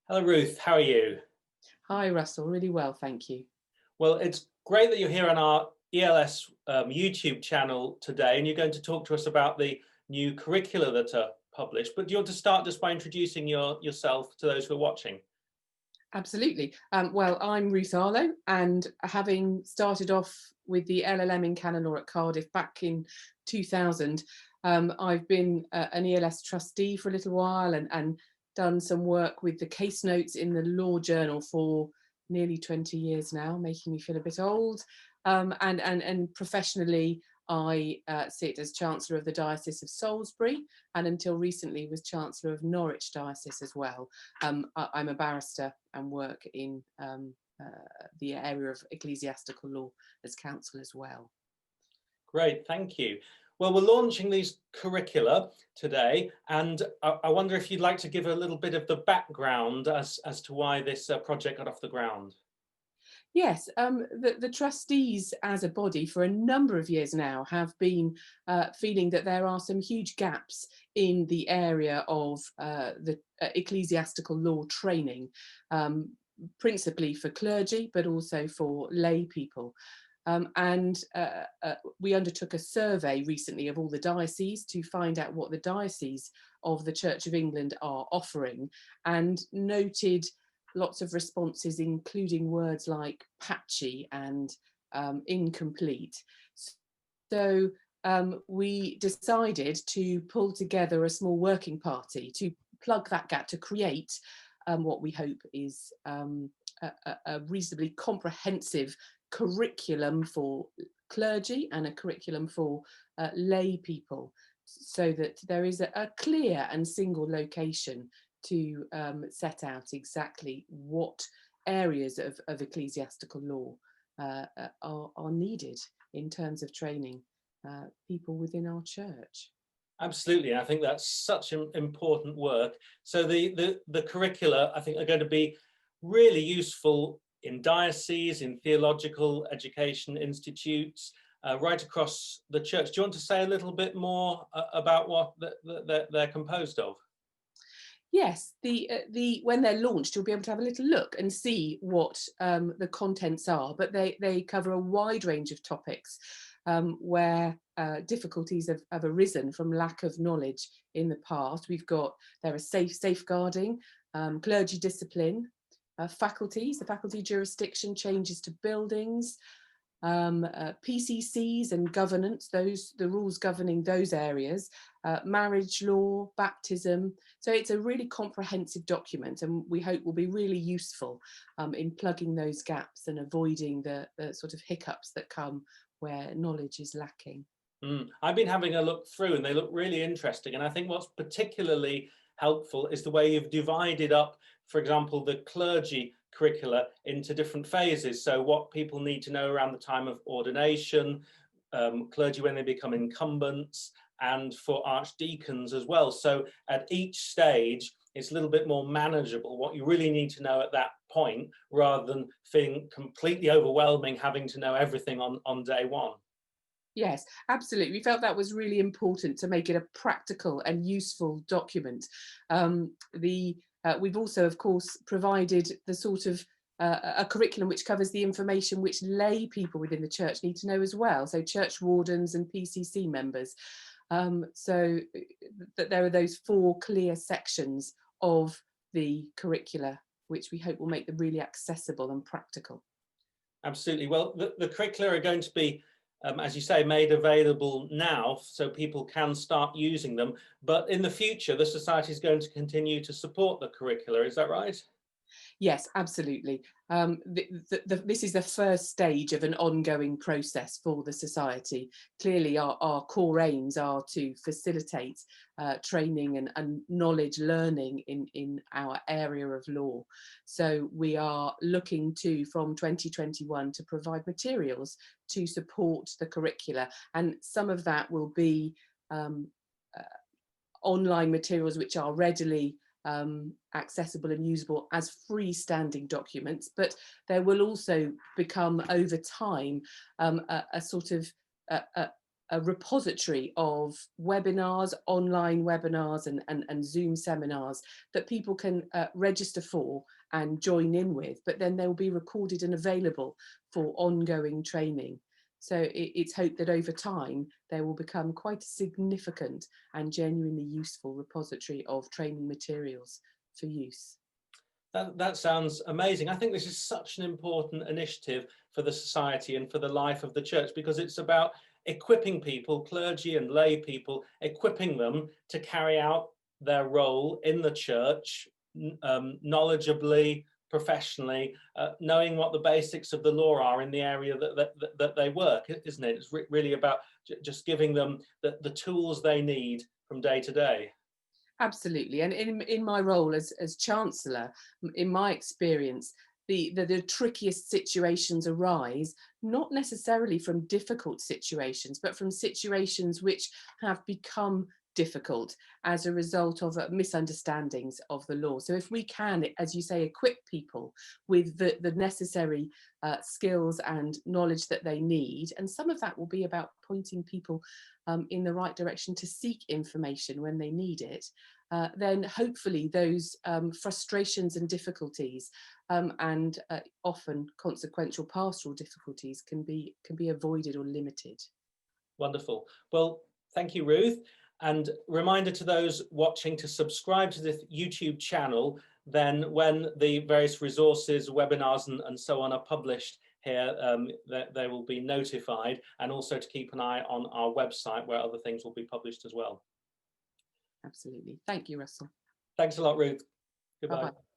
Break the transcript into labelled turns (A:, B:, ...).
A: Hello, Ruth. How are you?
B: Hi, Russell. Really well, thank you.
A: Well, it's great that you're here on our ELS YouTube channel today, and you're going to talk to us about the new curricula that are published. But do you want to start just by introducing yourself to those who are watching?
B: Absolutely. Well, I'm Ruth Arlo, and having started off with the LLM in canon law at Cardiff back in 2000, I've been an ELS trustee for a little while and done some work with the case notes in the Law Journal for nearly 20 years now, making me feel a bit old. And professionally, I sit as Chancellor of the Diocese of Salisbury, and until recently was Chancellor of Norwich Diocese as well. I'm a barrister and work in the area of ecclesiastical law as counsel as well.
A: Great, thank you. Well, we're launching these curricula today, and I wonder if you'd like to give a little bit of the background as to why this project got off the ground.
B: Yes, the trustees as a body for a number of years now have been feeling that there are some huge gaps in the area of the ecclesiastical law training, principally for clergy, but also for lay people. We undertook a survey recently of all the dioceses to find out what the diocese of the Church of England are offering, and noted lots of responses, including words like patchy and incomplete. So we decided to pull together a small working party to plug that gap, to create what we hope is a reasonably comprehensive curriculum for clergy and a curriculum for lay people, so that there is a clear and single location to set out exactly what areas of ecclesiastical law are needed in terms of training people within our church.
A: Absolutely, I think that's such important work. So the curricula, I think, are going to be really useful in dioceses, in theological education institutes, right across the church. Do you want to say a little bit more about what they're composed of?
B: Yes, when they're launched, you'll be able to have a little look and see what the contents are. But they cover a wide range of topics where difficulties have arisen from lack of knowledge in the past. There are safeguarding, clergy discipline, faculties, the faculty jurisdiction, changes to buildings, PCCs and governance, the rules governing those areas, marriage law, baptism. So it's a really comprehensive document, and we hope will be really useful in plugging those gaps and avoiding the sort of hiccups that come where knowledge is lacking.
A: I've been having a look through, and they look really interesting. And I think what's particularly helpful is the way you've divided up, for example, the clergy curricula into different phases. So what people need to know around the time of ordination, clergy when they become incumbents, and for archdeacons as well. So at each stage, it's a little bit more manageable, what you really need to know at that point, rather than feeling completely overwhelming, having to know everything on day one.
B: Yes, absolutely. We felt that was really important to make it a practical and useful document. We've also, of course, provided the sort of a curriculum which covers the information which lay people within the church need to know as well. So church wardens and PCC members. So that there are those 4 clear sections of the curricula, which we hope will make them really accessible and practical.
A: Absolutely. Well, the curricula are going to be, as you say, made available now, so people can start using them. But in the future, the Society is going to continue to support the curricula. Is that right?
B: Yes, absolutely. This is the first stage of an ongoing process for the Society. Clearly, our core aims are to facilitate training and knowledge learning in our area of law. So we are looking to, from 2021, to provide materials to support the curricula. And some of that will be online materials which are readily accessible and usable as freestanding documents, but there will also become over time a sort of a repository of webinars, online webinars and Zoom seminars that people can register for and join in with, but then they'll be recorded and available for ongoing training. So it's hoped that over time there will become quite a significant and genuinely useful repository of training materials for use.
A: That sounds amazing. I think this is such an important initiative for the society and for the life of the church, because it's about equipping people, clergy and lay people, equipping them to carry out their role in the church knowledgeably, professionally, knowing what the basics of the law are in the area that they work, isn't it? It's really about just giving them the tools they need from day to day.
B: Absolutely. And in my role as Chancellor, in my experience, the trickiest situations arise not necessarily from difficult situations, but from situations which have become difficult as a result of misunderstandings of the law. So if we can, as you say, equip people with the necessary skills and knowledge that they need, and some of that will be about pointing people in the right direction to seek information when they need it, then hopefully those frustrations and difficulties and often consequential pastoral difficulties can be avoided or limited.
A: Wonderful. Well, thank you, Ruth. And reminder to those watching to subscribe to this YouTube channel. Then when the various resources, webinars and so on are published here, they will be notified, and also to keep an eye on our website where other things will be published as well.
B: Absolutely. Thank you, Russell.
A: Thanks a lot, Ruth. Goodbye.
B: Bye-bye.